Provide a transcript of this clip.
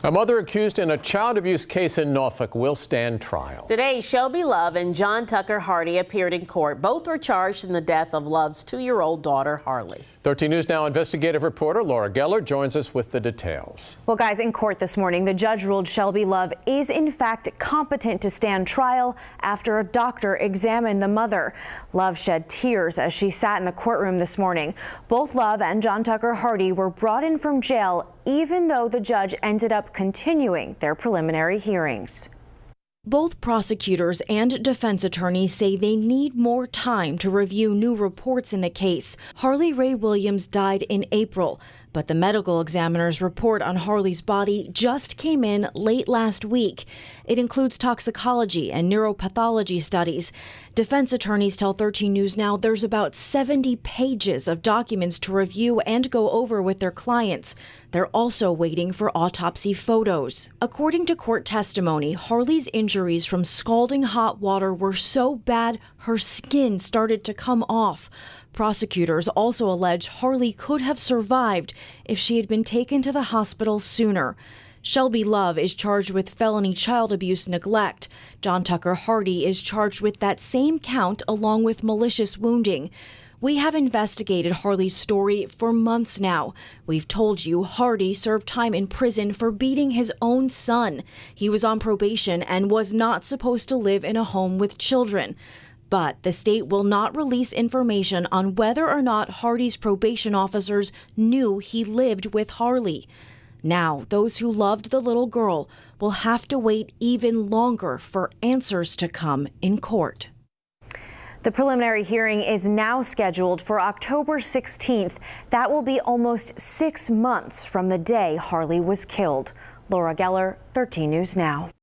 A mother accused in a child abuse case in Norfolk will stand trial. Today, Shelby Love and John Tucker Hardy appeared in court. Both were charged in the death of Love's 2-year-old daughter, Harley. 13 News Now investigative reporter Laura Geller joins us with the details. Well, guys, in court this morning, the judge ruled Shelby Love is in fact competent to stand trial after a doctor examined the mother. Love shed tears as she sat in the courtroom this morning. Both Love and John Tucker Hardy were brought in from jail, even though the judge ended up continuing their preliminary hearings. Both prosecutors and defense attorneys say they need more time to review new reports in the case. Harley Ray Williams died in April, but the medical examiner's report on Harley's body just came in late last week. It includes toxicology and neuropathology studies. Defense attorneys tell 13 News Now there's about 70 pages of documents to review and go over with their clients. They're also waiting for autopsy photos. According to court testimony, Harley's injuries from scalding hot water were so bad her skin started to come off. Prosecutors also allege Harley could have survived if she had been taken to the hospital sooner. Shelby Love is charged with felony child abuse neglect. John Tucker Hardy is charged with that same count along with malicious wounding. We have investigated Harley's story for months now. We've told you Hardy served time in prison for beating his own son. He was on probation and was not supposed to live in a home with children. But the state will not release information on whether or not Hardy's probation officers knew he lived with Harley. Now, those who loved the little girl will have to wait even longer for answers to come in court. The preliminary hearing is now scheduled for October 16th. That will be almost 6 months from the day Harley was killed. Laura Geller, 13 News Now.